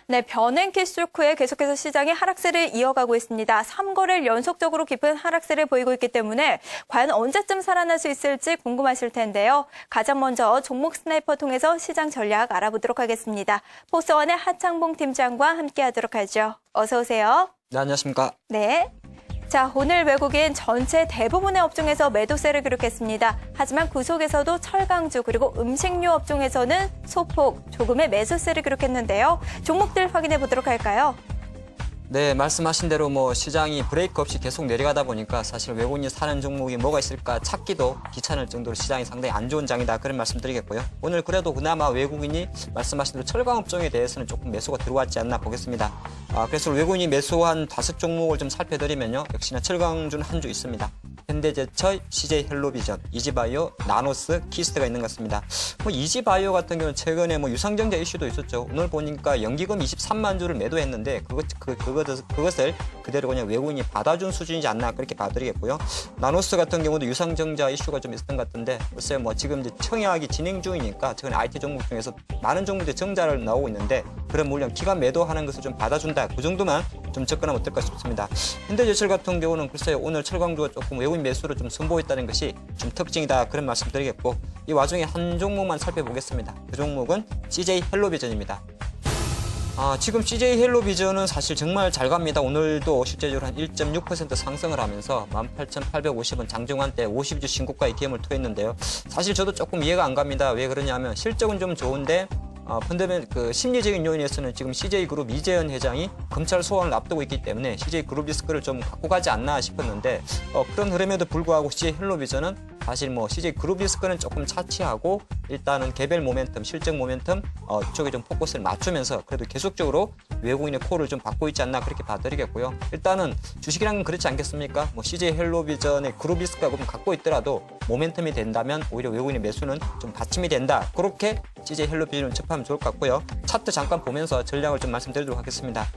네, 변행키 쇼크 후에 계속해서 시장이 하락세를 이어가고 있습니다. 3거래일 연속적으로 깊은 하락세를 보이고 있기 때문에 과연 언제쯤 살아날 수 있을지 궁금하실 텐데요. 가장 먼저 종목 스나이퍼 통해서 시장 전략 알아보도록 하겠습니다. 포스원의 하창봉 팀장과 함께하도록 하죠. 어서 오세요. 네, 안녕하십니까. 네. 자, 오늘 외국인 전체 대부분의 업종에서 매도세를 기록했습니다. 하지만 그 속에서도 철강주 그리고 음식료 업종에서는 소폭 조금의 매수세를 기록했는데요. 종목들 확인해 보도록 할까요? 네, 말씀하신 대로 시장이 브레이크 없이 계속 내려가다 보니까 사실 외국인이 사는 종목이 뭐가 있을까 찾기도 귀찮을 정도로 시장이 상당히 안 좋은 장이다. 그런 말씀 드리겠고요. 오늘 그래도 그나마 외국인이 말씀하신 대로 철강 업종에 대해서는 조금 매수가 들어왔지 않나 보겠습니다. 그래서 외국인이 매수한 5종목을 좀 살펴드리면요. 역시나 철강주는 한 주 있습니다. 현대제철, CJ헬로비전, 이지바이오, 나노스, 키스트가 있는 것 같습니다. 이지바이오 같은 경우는 최근에 유상증자 이슈도 있었죠. 오늘 보니까 연기금 23만 주를 매도했는데 그것을 그대로 그냥 외국인이 받아준 수준이지 않나 그렇게 봐드리겠고요. 나노스 같은 경우도 유상증자 이슈가 좀 있었던 것 같은데 글쎄요 지금 이제 청약이 진행 중이니까 최근에 IT 종목 중에서 많은 종목들이 정자를 나오고 있는데 그런 물량 기간 매도하는 것을 좀 받아준다. 그 정도만 좀 접근하면 어떨까 싶습니다. 현대제철 같은 경우는 글쎄요 오늘 철강주가 조금 외국인 매수를 좀 선보였다는 것이 좀 특징이다 그런 말씀 드리겠고 이 와중에 한 종목만 살펴보겠습니다. 그 종목은 CJ헬로비전입니다. 지금 CJ헬로비전은 사실 정말 잘 갑니다. 오늘도 실제적으로 한 1.6% 상승을 하면서 18,850원 장중한 때 50주 신고가에 기염을 토했는데요. 사실 저도 조금 이해가 안 갑니다. 왜 그러냐면 실적은 좀 좋은데 심리적인 요인에서는 지금 CJ그룹 이재현 회장이 검찰 소환을 앞두고 있기 때문에 CJ그룹 리스크를 좀 갖고 가지 않나 싶었는데 그런 흐름에도 불구하고 CJ헬로비전은 사실 CJ그룹 리스크는 조금 차치하고 일단은 개별 모멘텀, 실적 모멘텀 쪽에 좀 포커스를 맞추면서 그래도 계속적으로 외국인의 콜을 좀 받고 있지 않나 그렇게 봐드리겠고요. 일단은 주식이란 건 그렇지 않겠습니까? CJ헬로비전의 그룹 리스크가 좀 갖고 있더라도 모멘텀이 된다면 오히려 외국인의 매수는 좀 받침이 된다. 그렇게 CJ헬로비전을 접하면 좋을 것 같고요. 차트 잠깐 보면서 전략을 좀 말씀드리도록 하겠습니다.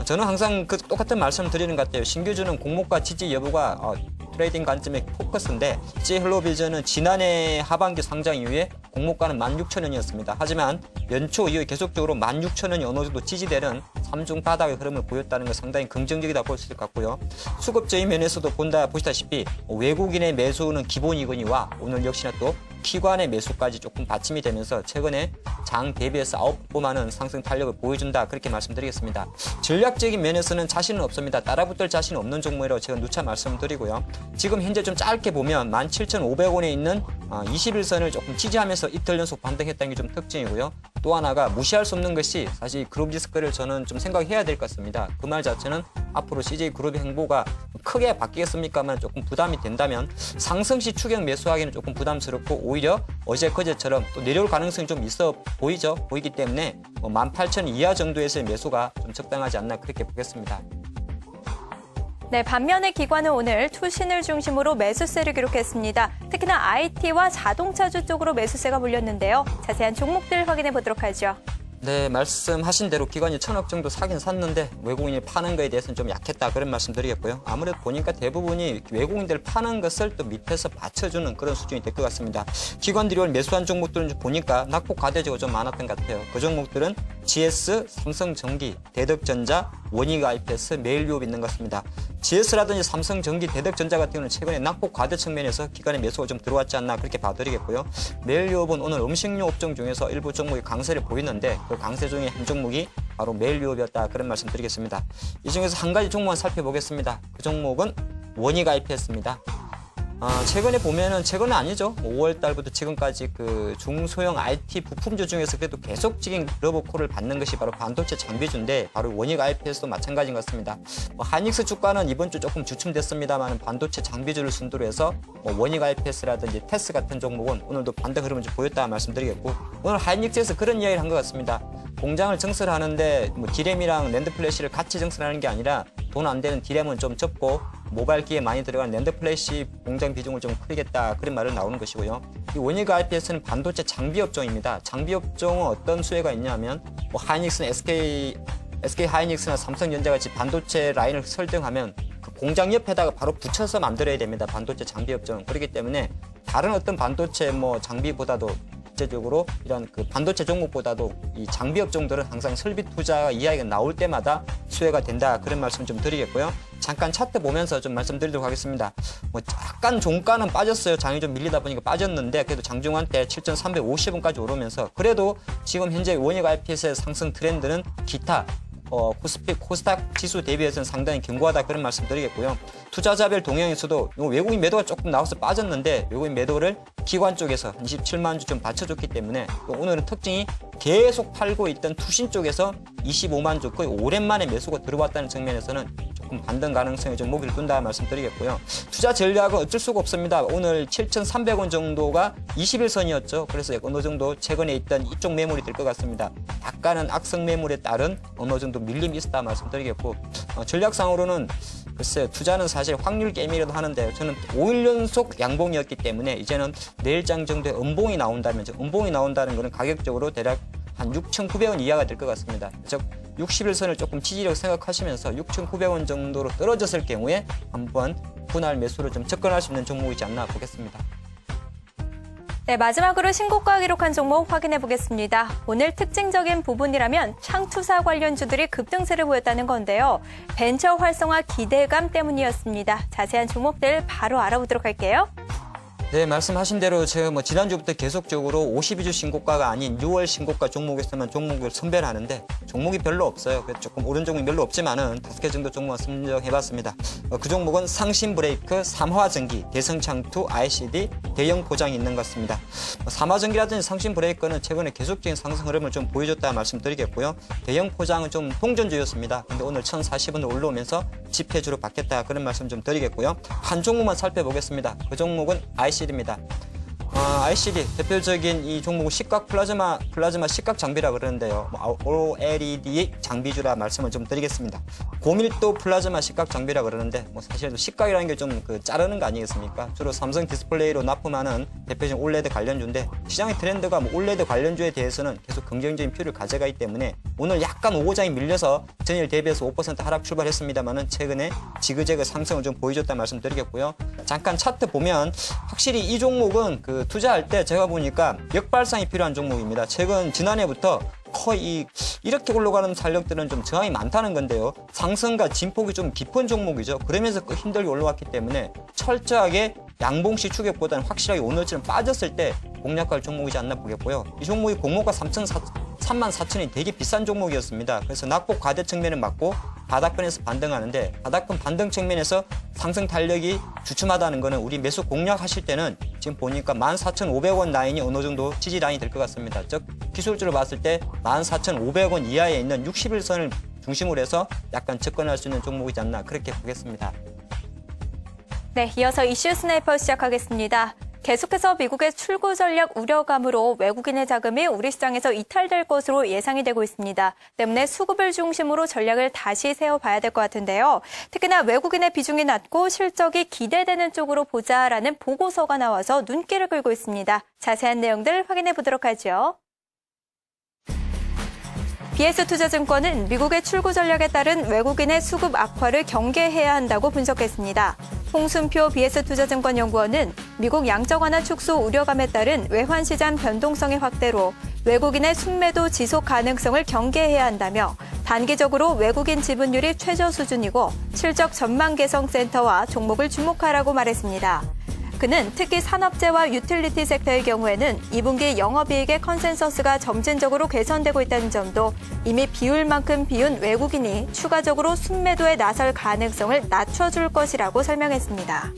저는 항상 똑같은 말씀을 드리는 것 같아요. 신규주는 공모가 지지 여부가 트레이딩 관점의 포커스인데 CJ헬로비전은 지난해 하반기 상장 이후에 공모가는 16,000원이었습니다. 하지만 연초 이후에 계속적으로 16,000원이 어느 정도 지지되는 3중 바닥의 흐름을 보였다는 건 상당히 긍정적이다 볼 수 있을 것 같고요. 수급적인 면에서도 보시다시피 외국인의 매수는 기본이거니와 오늘 역시나 또 기관의 매수까지 조금 받침이 되면서 최근에 장 대비해서 아웃퍼포먼스 상승 탄력을 보여준다 그렇게 말씀드리겠습니다. 전략적인 면에서는 자신은 없습니다. 따라붙을 자신이 없는 종목이라고 제가 누차 말씀드리고요. 지금 현재 좀 짧게 보면 17,500원에 있는 21선을 조금 지지하면서 이틀 연속 반등했다는 게 좀 특징이고요. 또 하나가 무시할 수 없는 것이 사실 그룹 리스크를 저는 좀 생각해야 될 것 같습니다. 그 말 자체는 앞으로 CJ그룹의 행보가 크게 바뀌겠습니까만 조금 부담이 된다면 상승시 추격 매수하기는 조금 부담스럽고 오히려 어제 그제처럼 또 내려올 가능성이 좀 있어 보이기 때문에 18,000원 이하 정도에서의 매수가 좀 적당하지 않나 그렇게 보겠습니다. 네, 반면에 기관은 오늘 투신을 중심으로 매수세를 기록했습니다. 특히나 IT와 자동차주 쪽으로 매수세가 몰렸는데요. 자세한 종목들 확인해 보도록 하죠. 네, 말씀하신 대로 기관이 1,000억 정도 사긴 샀는데 외국인이 파는 거에 대해서는 좀 약했다 그런 말씀 드리겠고요. 아무래도 보니까 대부분이 외국인들 파는 것을 또 밑에서 받쳐주는 그런 수준이 될 것 같습니다. 기관들이 오늘 매수한 종목들은 보니까 낙폭 과대적으로 좀 많았던 것 같아요. 그 종목들은 GS, 삼성전기, 대덕전자, 원익IPS, 메일유업 있는 것 같습니다. GS라든지 삼성전기, 대덕전자 같은 경우는 최근에 낙폭 과대 측면에서 기관의 매수가 좀 들어왔지 않나 그렇게 봐드리겠고요. 메일유업은 오늘 음식료 업종 중에서 일부 종목이 강세를 보이는데 그 강세 중에 한 종목이 바로 메일유업이었다 그런 말씀 드리겠습니다. 이 중에서 한 가지 종목만 살펴보겠습니다. 그 종목은 원익IPS입니다. 최근에 보면은 최근은 아니죠. 5월 달부터 지금까지 그 중소형 IT 부품주 중에서 그래도 계속적인 러브콜을 받는 것이 바로 반도체 장비주인데 바로 원익IPS도 마찬가지인 것 같습니다. 하이닉스 주가는 이번 주 조금 주춤됐습니다만 반도체 장비주를 순두로 해서 원익IPS라든지 테스 같은 종목은 오늘도 반등 흐름을 좀 보였다 말씀드리겠고 오늘 하이닉스에서 그런 이야기를 한 것 같습니다. 공장을 증설하는데 디램이랑 낸드 플래시를 같이 증설하는 게 아니라 돈 안 되는 디램은 좀 접고 모바일기에 많이 들어가는 낸드 플래시 공장 비중을 좀 크리겠다 그런 말을 나오는 것이고요. 이 원익IPS는 반도체 장비 업종입니다. 장비 업종은 어떤 수혜가 있냐면 하이닉스는 SK 하이닉스나 삼성전자 같이 반도체 라인을 설정하면 그 공장 옆에다가 바로 붙여서 만들어야 됩니다. 반도체 장비 업종은. 그렇기 때문에 다른 어떤 반도체 장비보다도 국제적으로 이런 그 반도체 종목보다도 이 장비업 종들은 항상 설비 투자 이야기가 나올 때마다 수혜가 된다. 그런 말씀 좀 드리겠고요. 잠깐 차트 보면서 좀 말씀드리도록 하겠습니다. 뭐 약간 종가는 빠졌어요. 장이 좀 밀리다 보니까 빠졌는데 그래도 장중한 때 7,350원까지 오르면서 그래도 지금 현재 원익 IPS의 상승 트렌드는 기타 코스닥 지수 대비해서는 상당히 견고하다 그런 말씀 드리겠고요. 투자자별 동향에서도 외국인 매도가 조금 나와서 빠졌는데 외국인 매도를 기관 쪽에서 27만 주 좀 받쳐줬기 때문에 오늘은 특징이 계속 팔고 있던 투신 쪽에서 25만 주 거의 오랜만에 매수가 들어왔다는 측면에서는 조금 반등 가능성이 좀 목을 둔다 말씀드리겠고요. 투자 전략은 어쩔 수가 없습니다. 오늘 7,300원 정도가 21선이었죠. 그래서 어느 정도 최근에 있던 이쪽 매물이 될 것 같습니다. 약간은 악성 매물에 따른 어느 정도 밀림이 있었다 말씀드리겠고 전략상으로는 글쎄 투자는 사실 확률 게임이라도 하는데 저는 5일 연속 양봉이었기 때문에 이제는 내일장 정도의 음봉이 나온다면 음봉이 나온다는 것은 가격적으로 대략 한 6,900원 이하가 될 것 같습니다. 즉 61선을 조금 지지력 생각하시면서 6,900원 정도로 떨어졌을 경우에 한번 분할 매수로 좀 접근할 수 있는 종목이지 않나 보겠습니다. 네, 마지막으로 신고가 기록한 종목 확인해 보겠습니다. 오늘 특징적인 부분이라면 창투사 관련주들이 급등세를 보였다는 건데요. 벤처 활성화 기대감 때문이었습니다. 자세한 종목들 바로 알아보도록 할게요. 네, 말씀하신 대로 제가 지난주부터 계속적으로 52주 신고가가 아닌 6월 신고가 종목에서만 종목을 선별하는데 종목이 별로 없어요. 그래서 조금 오른 종목이 별로 없지만은 5개 정도 종목만 선정해봤습니다. 그 종목은 상신브레이크, 삼화전기, 대성창투, ICD, 대형 포장이 있는 것 같습니다. 삼화전기라든지 상신브레이크는 최근에 계속적인 상승 흐름을 좀 보여줬다 말씀드리겠고요. 대형 포장은 좀 동전주였습니다. 근데 오늘 1,040원을 올라오면서 집회주로 바뀌었다 그런 말씀 좀 드리겠고요. 한 종목만 살펴보겠습니다. 그 종목은 ICD입니다. ICD 대표적인 이 종목은 시각 플라즈마 시각 장비라 그러는데요. OLED 장비주라 말씀을 좀 드리겠습니다. 고밀도 플라즈마 시각 장비라 그러는데 사실 시각이라는 게 좀 자르는 거 아니겠습니까? 주로 삼성 디스플레이로 납품하는 대표적인 OLED 관련주인데 시장의 트렌드가 OLED 관련주에 대해서는 계속 긍정적인 뷰를 가져가기 때문에 오늘 약간 오고장이 밀려서 전일 대비해서 5% 하락 출발했습니다만은 최근에 지그재그 상승을 좀 보여줬다 말씀드리겠고요. 잠깐 차트 보면 확실히 이 종목은 투자할 때 제가 보니까 역발상이 필요한 종목입니다. 지난해부터 거의 이렇게 올라가는 산력들은 좀 저항이 많다는 건데요. 상승과 진폭이 좀 깊은 종목이죠. 그러면서 힘들게 올라왔기 때문에 철저하게 양봉시 추격보다는 확실하게 오늘처럼 빠졌을 때 공략할 종목이지 않나 보겠고요. 이 종목이 공모가 34,000이 되게 비싼 종목이었습니다. 그래서 낙폭 과대 측면은 맞고 바닥권에서 반등하는데 바닥권 반등 측면에서 상승 탄력이 주춤하다는 거는 우리 매수 공략하실 때는 지금 보니까 14,500원 라인이 어느 정도 지지 라인이 될 것 같습니다. 즉 기술주로 봤을 때 14,500원 이하에 있는 61선을 중심으로 해서 약간 접근할 수 있는 종목이지 않나 그렇게 보겠습니다. 네, 이어서 이슈 스나이퍼 시작하겠습니다. 계속해서 미국의 출구 전략 우려감으로 외국인의 자금이 우리 시장에서 이탈될 것으로 예상이 되고 있습니다. 때문에 수급을 중심으로 전략을 다시 세워봐야 될 것 같은데요. 특히나 외국인의 비중이 낮고 실적이 기대되는 쪽으로 보자라는 보고서가 나와서 눈길을 끌고 있습니다. 자세한 내용들 확인해 보도록 하죠. BS투자증권은 미국의 출구 전략에 따른 외국인의 수급 악화를 경계해야 한다고 분석했습니다. 홍순표 BS투자증권 연구원은 미국 양적 완화 축소 우려감에 따른 외환시장 변동성의 확대로 외국인의 순매도 지속 가능성을 경계해야 한다며 단기적으로 외국인 지분율이 최저 수준이고 실적 전망 개선 센터와 종목을 주목하라고 말했습니다. 그는 특히 산업재와 유틸리티 섹터의 경우에는 2분기 영업이익의 컨센서스가 점진적으로 개선되고 있다는 점도 이미 비울 만큼 비운 외국인이 추가적으로 순매도에 나설 가능성을 낮춰줄 것이라고 설명했습니다.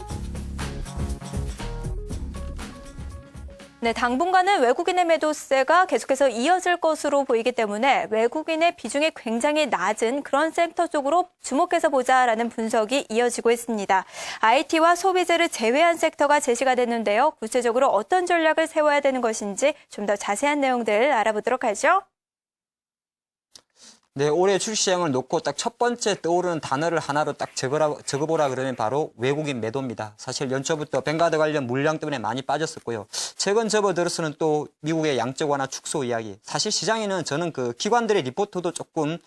네, 당분간은 외국인의 매도세가 계속해서 이어질 것으로 보이기 때문에 외국인의 비중이 굉장히 낮은 그런 섹터 쪽으로 주목해서 보자라는 분석이 이어지고 있습니다. IT와 소비재를 제외한 섹터가 제시가 됐는데요. 구체적으로 어떤 전략을 세워야 되는 것인지 좀 더 자세한 내용들 알아보도록 하죠. 네, 올해 출시량을 놓고 딱 첫 번째 떠오르는 단어를 하나로 딱 적어보라 그러면 바로 외국인 매도입니다. 사실 연초부터 뱅가드 관련 물량 때문에 많이 빠졌었고요. 최근 접어들어서는 또 미국의 양적 완화 축소 이야기. 사실 시장에는 저는 기관들의 리포트도 조금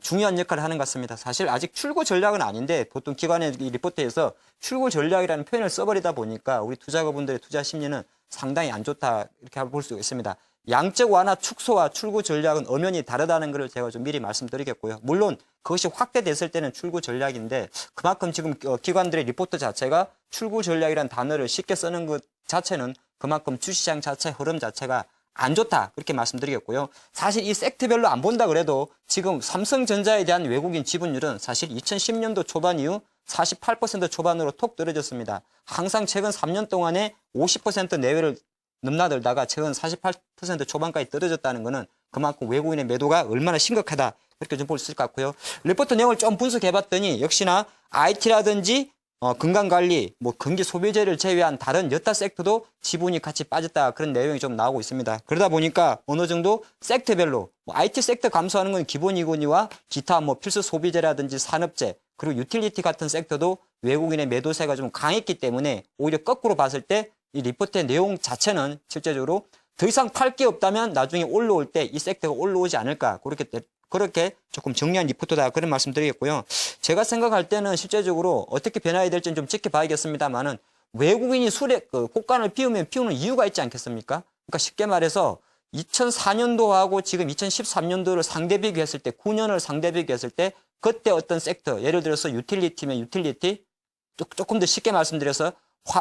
중요한 역할을 하는 것 같습니다. 사실 아직 출구 전략은 아닌데 보통 기관의 이 리포트에서 출구 전략이라는 표현을 써버리다 보니까 우리 투자가분들의 투자 심리는 상당히 안 좋다 이렇게 볼 수 있습니다. 양적 완화 축소와 출구 전략은 엄연히 다르다는 것을 제가 좀 미리 말씀드리겠고요. 물론 그것이 확대됐을 때는 출구 전략인데 그만큼 지금 기관들의 리포트 자체가 출구 전략이라는 단어를 쉽게 쓰는 것 자체는 그만큼 주시장 자체 흐름 자체가 안 좋다 그렇게 말씀드리겠고요. 사실 이 섹터별로 안 본다 그래도 지금 삼성전자에 대한 외국인 지분율은 사실 2010년도 초반 이후 48% 초반으로 톡 떨어졌습니다. 항상 최근 3년 동안에 50% 내외를 넘나들다가 최근 48% 초반까지 떨어졌다는 것은 그만큼 외국인의 매도가 얼마나 심각하다 그렇게 좀 볼 수 있을 것 같고요. 리포트 내용을 좀 분석해봤더니 역시나 IT라든지 건강관리, 경기 소비재를 제외한 다른 여타 섹터도 지분이 같이 빠졌다 그런 내용이 좀 나오고 있습니다. 그러다 보니까 어느 정도 섹터별로 IT 섹터 감소하는 건 기본이거니와 기타 필수 소비재라든지 산업재 그리고 유틸리티 같은 섹터도 외국인의 매도세가 좀 강했기 때문에 오히려 거꾸로 봤을 때 이 리포트의 내용 자체는 실제적으로 더 이상 팔 게 없다면 나중에 올라올 때 이 섹터가 올라오지 않을까 그렇게 조금 정리한 리포트다 그런 말씀 드리겠고요. 제가 생각할 때는 실제적으로 어떻게 변화해야 될지는 좀 지켜봐야겠습니다만은 외국인이 꽃간을 피우면 피우는 이유가 있지 않겠습니까? 그러니까 쉽게 말해서 2004년도하고 지금 2013년도를 상대 비교했을 때 9년을 상대 비교했을 때 그때 어떤 섹터 예를 들어서 유틸리티면 유틸리티 조금 더 쉽게 말씀드려서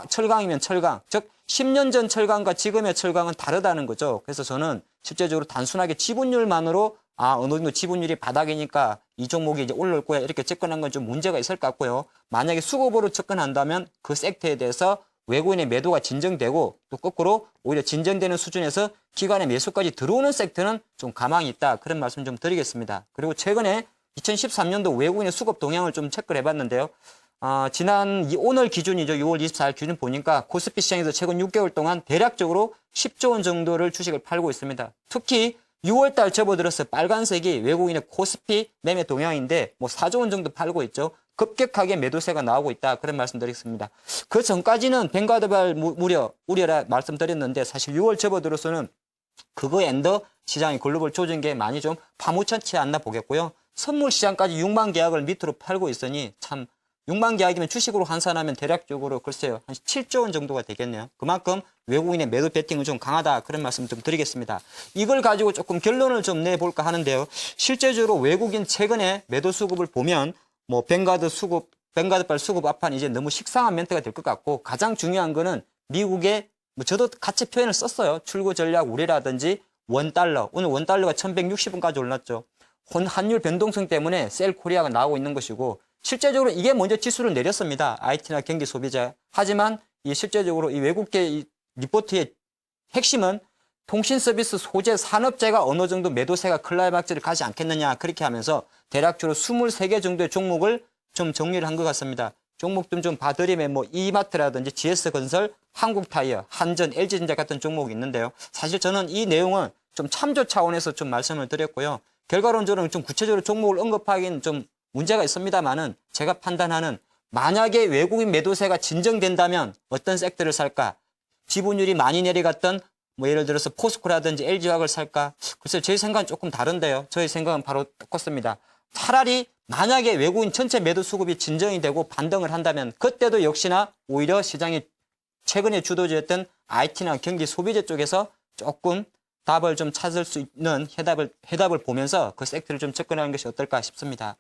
철강이면 철강, 즉 10년 전 철강과 지금의 철강은 다르다는 거죠. 그래서 저는 실제적으로 단순하게 지분율만으로 어느 정도 지분율이 바닥이니까 이 종목이 이제 올라올 거야 이렇게 접근한 건 좀 문제가 있을 것 같고요. 만약에 수급으로 접근한다면 그 섹터에 대해서 외국인의 매도가 진정되고 또 거꾸로 오히려 진정되는 수준에서 기관의 매수까지 들어오는 섹터는 좀 가망이 있다 그런 말씀 좀 드리겠습니다. 그리고 최근에 2013년도 외국인의 수급 동향을 좀 체크를 해봤는데요. 오늘 기준이죠. 6월 24일 기준 보니까 코스피 시장에서 최근 6개월 동안 대략적으로 10조 원 정도를 주식을 팔고 있습니다. 특히 6월달 접어들어서 빨간색이 외국인의 코스피 매매 동향인데 4조 원 정도 팔고 있죠. 급격하게 매도세가 나오고 있다. 그런 말씀 드리겠습니다. 그 전까지는 뱅가드발 우려라 말씀드렸는데 사실 6월 접어들어서는 그거 엔더 시장의 글로벌 조정기에 많이 좀 파묻혔지 않나 보겠고요. 선물 시장까지 6만 계약을 밑으로 팔고 있으니 참 6만 계약이면 주식으로 환산하면 대략적으로 글쎄요 한 7조 원 정도가 되겠네요. 그만큼 외국인의 매도 배팅은 좀 강하다 그런 말씀 좀 드리겠습니다. 이걸 가지고 조금 결론을 좀 내볼까 하는데요. 실제적으로 외국인 최근에 매도 수급을 보면 뱅가드발 수급 앞판 이제 너무 식상한 멘트가 될 것 같고 가장 중요한 거는 미국의 저도 같이 표현을 썼어요. 출구 전략 우려라든지 원달러 오늘 원달러가 1160원까지 올랐죠. 환율 변동성 때문에 셀 코리아가 나오고 있는 것이고 실제적으로 이게 먼저 지수를 내렸습니다. IT나 경기 소비자. 하지만 실제적으로 이 외국계 리포트의 핵심은 통신 서비스 소재 산업재가 어느 정도 매도세가 클라이막스를 가지 않겠느냐 그렇게 하면서 대략적으로 23개 정도의 종목을 좀 정리를 한 것 같습니다. 종목 좀 봐드리면 이마트라든지 GS건설, 한국타이어, 한전, LG전자 같은 종목이 있는데요. 사실 저는 이 내용은 좀 참조 차원에서 좀 말씀을 드렸고요. 결과론적으로 좀 구체적으로 종목을 언급하기는 좀 문제가 있습니다만은 제가 판단하는 만약에 외국인 매도세가 진정된다면 어떤 섹터를 살까? 지분율이 많이 내려갔던 예를 들어서 포스코라든지 LG화학을 살까? 글쎄요, 제 생각은 조금 다른데요. 저희 생각은 바로 똑같습니다. 차라리 만약에 외국인 전체 매도 수급이 진정이 되고 반등을 한다면 그때도 역시나 오히려 시장이 최근에 주도주였던 IT나 경기 소비재 쪽에서 조금 답을 좀 찾을 수 있는 해답을 보면서 그 섹터를 좀 접근하는 것이 어떨까 싶습니다.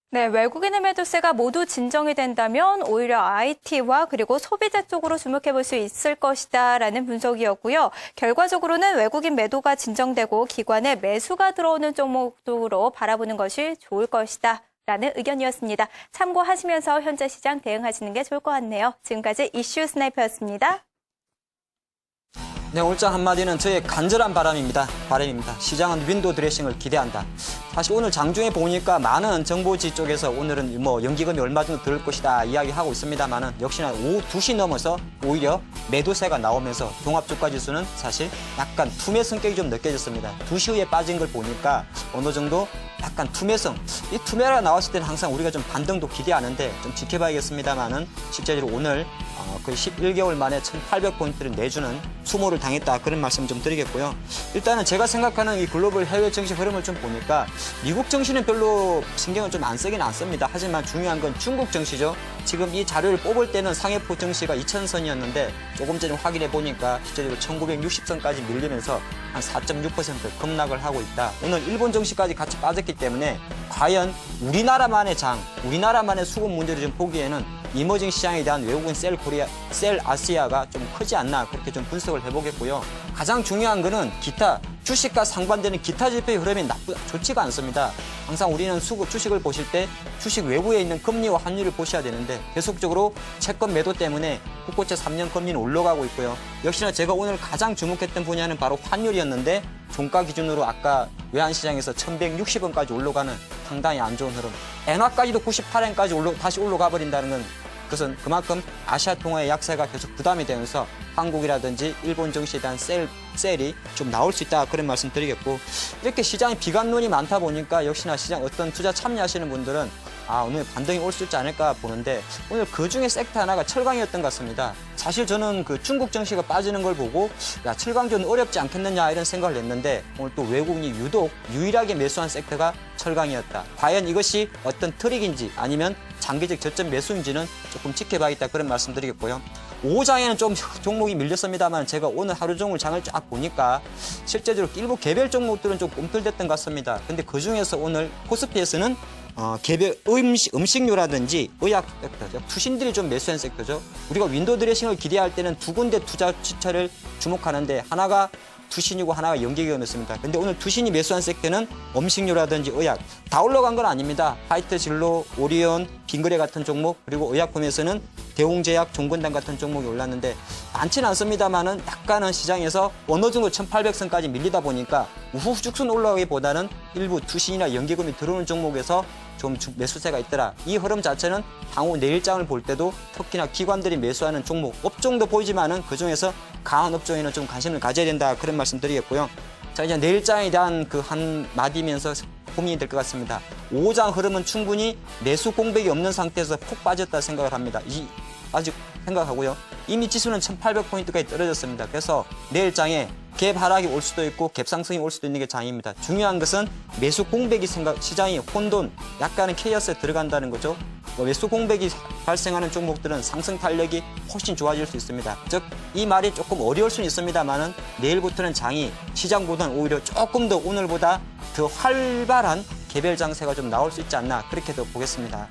네, 외국인의 매도세가 모두 진정이 된다면 오히려 IT와 그리고 소비재 쪽으로 주목해 볼 수 있을 것이다라는 분석이었고요. 결과적으로는 외국인 매도가 진정되고 기관의 매수가 들어오는 종목 쪽으로 바라보는 것이 좋을 것이다라는 의견이었습니다. 참고하시면서 현재 시장 대응하시는 게 좋을 것 같네요. 지금까지 이슈 스나이퍼였습니다. 네, 올장 한마디는 저의 간절한 바람입니다. 시장은 윈도우 드레싱을 기대한다. 사실 오늘 장중에 보니까 많은 정보지 쪽에서 오늘은 연기금이 얼마 정도 들을 것이다 이야기하고 있습니다만은 역시나 오후 2시 넘어서 오히려 매도세가 나오면서 종합주가지수는 사실 약간 투매 성격이 좀 느껴졌습니다. 2시 후에 빠진 걸 보니까 어느 정도 약간 투매성. 이 투매가 나왔을 때는 항상 우리가 좀 반등도 기대하는데 좀 지켜봐야겠습니다만은 실제로 오늘 거의 11개월 만에 1,800포인트를 내주는 수모를 당했다. 그런 말씀 좀 드리겠고요. 일단은 제가 생각하는 이 글로벌 해외 증시 흐름을 좀 보니까 미국 증시는 별로 신경을 좀 안 쓰긴 안 씁니다. 하지만 중요한 건 중국 증시죠. 지금 이 자료를 뽑을 때는 상해포 증시가 2,000선이었는데 조금 전에 확인해 보니까 실제로 1960선까지 밀리면서 한 4.6% 급락을 하고 있다. 오늘 일본 증시까지 같이 빠졌기 때문에 과연 우리나라만의 우리나라만의 수급 문제를 좀 보기에는 이머징 시장에 대한 외국인 셀 아시아가 좀 크지 않나 그렇게 좀 분석을 해보겠고요. 가장 중요한 거는 기타 주식과 상반되는 기타 지표의 흐름이 좋지가 않습니다. 항상 우리는 주식을 보실 때 주식 외부에 있는 금리와 환율을 보셔야 되는데 계속적으로 채권 매도 때문에 국고채 3년 금리는 올라가고 있고요. 역시나 제가 오늘 가장 주목했던 분야는 바로 환율이었는데 종가 기준으로 아까 외환시장에서 1,160원까지 올라가는 상당히 안 좋은 흐름. 엔화까지도 98엔까지 다시 올라가 버린다는 건 그것은 그만큼 아시아 통화의 약세가 계속 부담이 되면서 한국이라든지 일본 증시에 대한 셀이 좀 나올 수 있다 그런 말씀 드리겠고, 이렇게 시장에 비관론이 많다 보니까 역시나 시장 어떤 투자 참여하시는 분들은 오늘 반등이 올 수 있지 않을까 보는데 오늘 그 중에 섹터 하나가 철강이었던 것 같습니다. 사실 저는 그 중국 증시가 빠지는 걸 보고 철강주는 어렵지 않겠느냐 이런 생각을 했는데 오늘 또 외국인이 유독 유일하게 매수한 섹터가 철강이었다. 과연 이것이 어떤 트릭인지 아니면 장기적 저점 매수인지는 조금 지켜봐야겠다 그런 말씀 드리겠고요. 5장에는 좀 종목이 밀렸습니다만 제가 오늘 하루 종일 장을 쫙 보니까 실제적으로 일부 개별 종목들은 좀 꿈틀댔던 것 같습니다. 근데 그 중에서 오늘 코스피에서는 개별 음식료라든지 의약 섹터죠. 투신들이 좀 매수한 섹터죠. 우리가 윈도우 드레싱을 기대할 때는 두 군데 투자 추천을 주목하는데 하나가 투신이고 하나가 연기금이었습니다. 근데 오늘 투신이 매수한 섹터는 음식료라든지 의약 다 올라간 건 아닙니다. 하이트 진로, 오리온, 빙그레 같은 종목 그리고 의약품에서는 대웅제약, 종근당 같은 종목이 올랐는데 많지는 않습니다만은 약간은 시장에서 어느 정도 1,800선까지 밀리다 보니까 우후 쭉순 올라가기보다는 일부 투신이나 연기금이 들어오는 종목에서 좀 매수세가 있더라. 이 흐름 자체는 향후 내일장을 볼 때도 특히나 기관들이 매수하는 종목, 업종도 보이지만은 그중에서 강한 업종에는 좀 관심을 가져야 된다. 그런 말씀 드리겠고요. 자, 이제 내일장에 대한 그 한 마디면서 고민이 될 것 같습니다. 5장 흐름은 충분히 매수 공백이 없는 상태에서 폭 빠졌다 생각을 합니다. 아직 생각하고요. 이미 지수는 1,800포인트까지 떨어졌습니다. 그래서 내일장에 갭 하락이 올 수도 있고 갭 상승이 올 수도 있는 게 장입니다. 중요한 것은 매수 공백이 시장이 혼돈, 약간은 케이오스에 들어간다는 거죠. 매수 공백이 발생하는 종목들은 상승 탄력이 훨씬 좋아질 수 있습니다. 즉, 이 말이 조금 어려울 수는 있습니다만은 내일부터는 장이 시장보다는 오히려 조금 더 오늘보다 더 활발한 개별 장세가 좀 나올 수 있지 않나 그렇게도 보겠습니다.